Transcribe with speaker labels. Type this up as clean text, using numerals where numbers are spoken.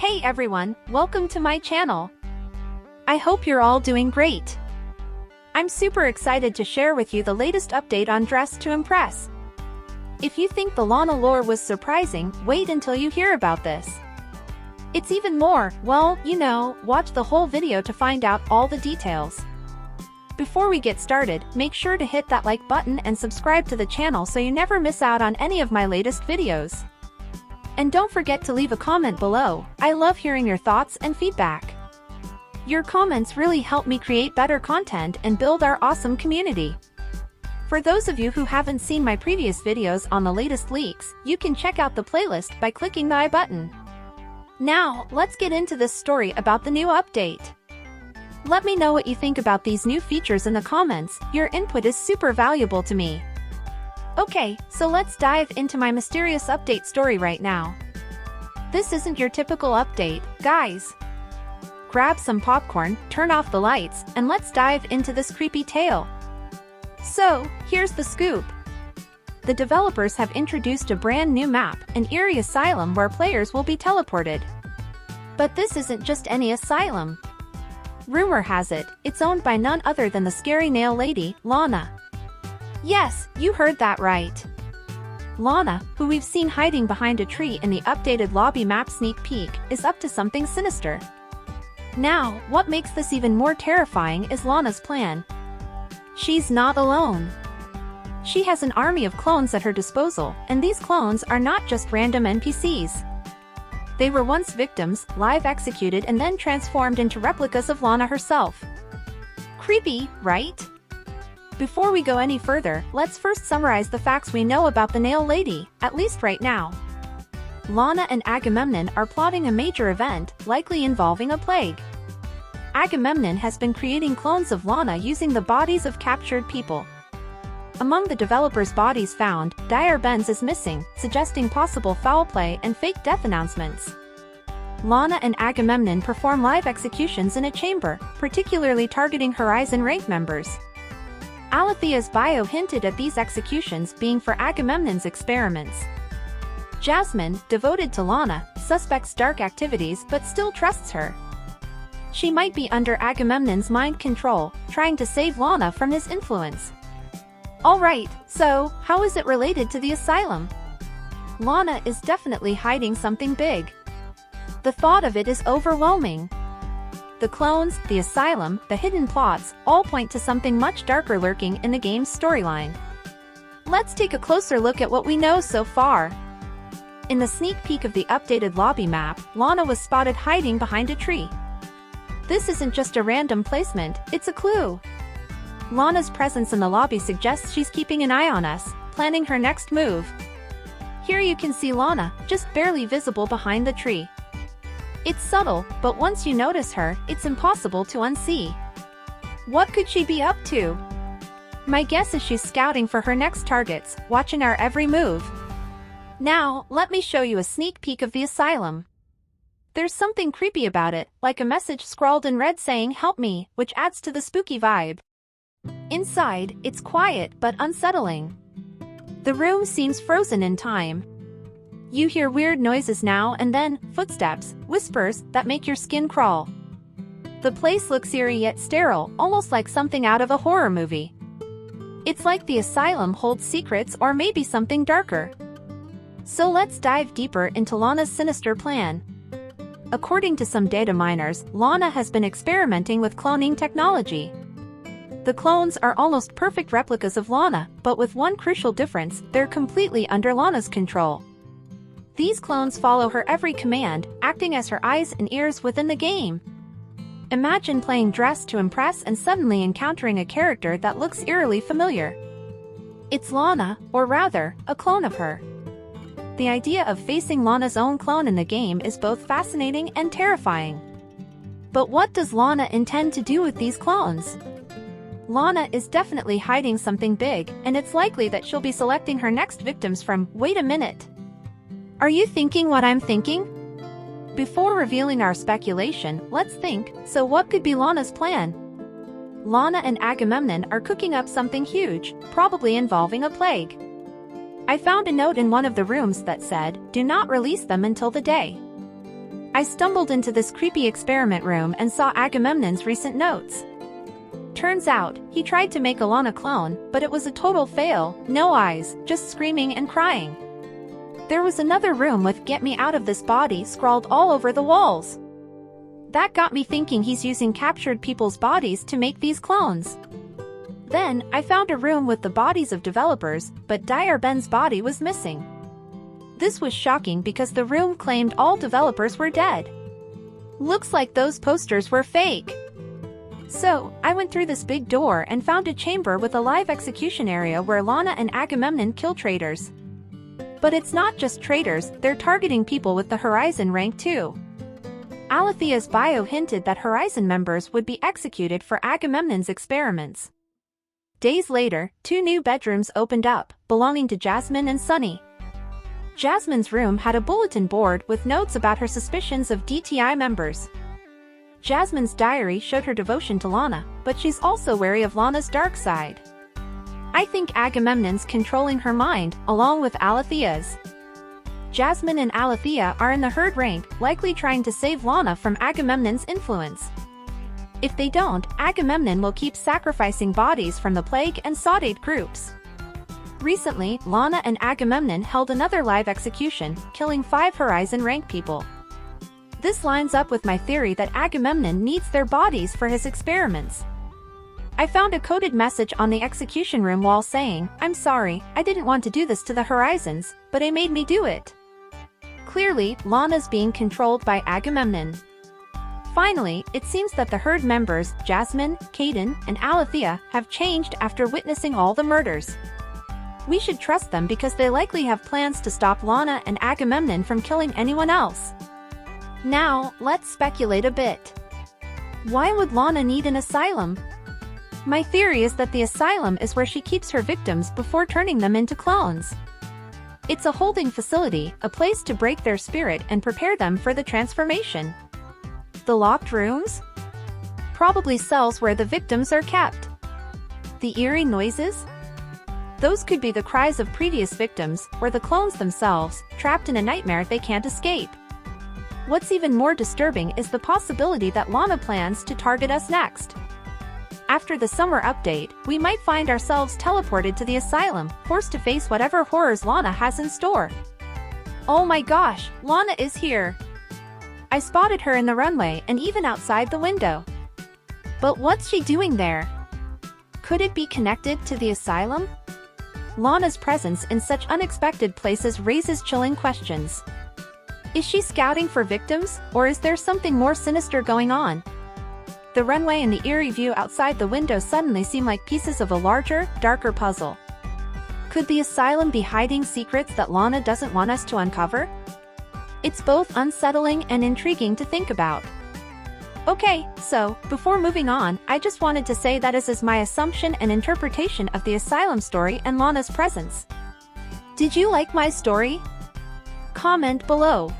Speaker 1: Hey everyone, welcome to my channel. I hope you're all doing great. I'm super excited to share with you the latest update on Dress to Impress. If you think the Lana lore was surprising, wait until you hear about this. It's even more, well, watch the whole video to find out all the details. Before we get started, make sure to hit that like button and subscribe to the channel so you never miss out on any of my latest videos. And don't forget to leave a comment below. I love hearing your thoughts and feedback. Your comments really help me create better content and build our awesome community. For those of you who haven't seen my previous videos on the latest leaks, you can check out the playlist by clicking the I button. Now, let's get into this story about the new update. Let me know what you think about these new features in the comments. Your input is super valuable to me. Okay, so let's dive into my mysterious update story right now. This isn't your typical update, guys. Grab some popcorn, turn off the lights, and let's dive into this creepy tale. So, here's the scoop. The developers have introduced a brand new map, an eerie asylum where players will be teleported. But this isn't just any asylum. Rumor has it, it's owned by none other than the scary nail lady, Lana. Yes, you heard that right. Lana, who we've seen hiding behind a tree in the updated lobby map sneak peek, is up to something sinister. Now, what makes this even more terrifying is Lana's plan. She's not alone. She has an army of clones at her disposal, and these clones are not just random NPCs. They were once victims, live executed and then transformed into replicas of Lana herself. Creepy, right? Before we go any further, let's first summarize the facts we know about the Nail Lady, at least right now. Lana and Agamemnon are plotting a major event, likely involving a plague. Agamemnon has been creating clones of Lana using the bodies of captured people. Among the developers' bodies found, Dire Ben's is missing, suggesting possible foul play and fake death announcements. Lana and Agamemnon perform live executions in a chamber, particularly targeting Horizon rank members. Alethea's bio hinted at these executions being for Agamemnon's experiments. Jasmine, devoted to Lana, suspects dark activities but still trusts her. She might be under Agamemnon's mind control, trying to save Lana from his influence. Alright, so, how is it related to the asylum? Lana is definitely hiding something big. The thought of it is overwhelming. The clones, the asylum, the hidden plots, all point to something much darker lurking in the game's storyline. Let's take a closer look at what we know so far. In the sneak peek of the updated lobby map, Lana was spotted hiding behind a tree. This isn't just a random placement, it's a clue. Lana's presence in the lobby suggests she's keeping an eye on us, planning her next move. Here you can see Lana, just barely visible behind the tree. It's subtle, but once you notice her, it's impossible to unsee. What could she be up to? My guess is she's scouting for her next targets, watching our every move. Now, let me show you a sneak peek of the asylum. There's something creepy about it, like a message scrawled in red saying "Help me," which adds to the spooky vibe. Inside, it's quiet but unsettling. The room seems frozen in time. You hear weird noises now and then, footsteps, whispers that make your skin crawl. The place looks eerie yet sterile, almost like something out of a horror movie. It's like the asylum holds secrets or maybe something darker. So let's dive deeper into Lana's sinister plan. According to some data miners, Lana has been experimenting with cloning technology. The clones are almost perfect replicas of Lana, but with one crucial difference, they're completely under Lana's control. These clones follow her every command, acting as her eyes and ears within the game. Imagine playing Dress to Impress and suddenly encountering a character that looks eerily familiar. It's Lana, or rather, a clone of her. The idea of facing Lana's own clone in the game is both fascinating and terrifying. But what does Lana intend to do with these clones? Lana is definitely hiding something big, and it's likely that she'll be selecting her next victims from, wait a minute. Are you thinking what I'm thinking? Before revealing our speculation, let's think, so what could be Lana's plan? Lana and Agamemnon are cooking up something huge, probably involving a plague. I found a note in one of the rooms that said, "Do not release them until the day." I stumbled into this creepy experiment room and saw Agamemnon's recent notes. Turns out, he tried to make a Lana clone, but it was a total fail, no eyes, just screaming and crying. There was another room with "Get me out of this body" scrawled all over the walls. That got me thinking he's using captured people's bodies to make these clones. Then, I found a room with the bodies of developers, but Dire Ben's body was missing. This was shocking because the room claimed all developers were dead. Looks like those posters were fake. So, I went through this big door and found a chamber with a live execution area where Lana and Agamemnon kill traitors. But it's not just traitors, they're targeting people with the Horizon rank too. Alethea's bio hinted that Horizon members would be executed for Agamemnon's experiments. Days later, 2 new bedrooms opened up, belonging to Jasmine and Sunny. Jasmine's room had a bulletin board with notes about her suspicions of DTI members. Jasmine's diary showed her devotion to Lana, but she's also wary of Lana's dark side. I think Agamemnon's controlling her mind, along with Alethea's. Jasmine and Alethea are in the herd rank, likely trying to save Lana from Agamemnon's influence. If they don't, Agamemnon will keep sacrificing bodies from the Plague and Saudade groups. Recently, Lana and Agamemnon held another live execution, killing 5 Horizon rank people. This lines up with my theory that Agamemnon needs their bodies for his experiments. I found a coded message on the execution room wall saying, "I'm sorry, I didn't want to do this to the Horizons, but it made me do it." Clearly, Lana's being controlled by Agamemnon. Finally, it seems that the herd members, Jasmine, Caden, and Alethea, have changed after witnessing all the murders. We should trust them because they likely have plans to stop Lana and Agamemnon from killing anyone else. Now, let's speculate a bit. Why would Lana need an asylum? My theory is that the asylum is where she keeps her victims before turning them into clones. It's a holding facility, a place to break their spirit and prepare them for the transformation. The locked rooms? Probably cells where the victims are kept. The eerie noises? Those could be the cries of previous victims, or the clones themselves, trapped in a nightmare they can't escape. What's even more disturbing is the possibility that Lana plans to target us next. After the summer update, we might find ourselves teleported to the asylum, forced to face whatever horrors Lana has in store. Oh my gosh, Lana is here! I spotted her in the runway and even outside the window. But what's she doing there? Could it be connected to the asylum? Lana's presence in such unexpected places raises chilling questions. Is she scouting for victims, or is there something more sinister going on? The runway and the eerie view outside the window suddenly seem like pieces of a larger, darker puzzle. Could the asylum be hiding secrets that Lana doesn't want us to uncover? It's both unsettling and intriguing to think about. Okay, so, before moving on, I just wanted to say that this is my assumption and interpretation of the asylum story and Lana's presence. Did you like my story? Comment below.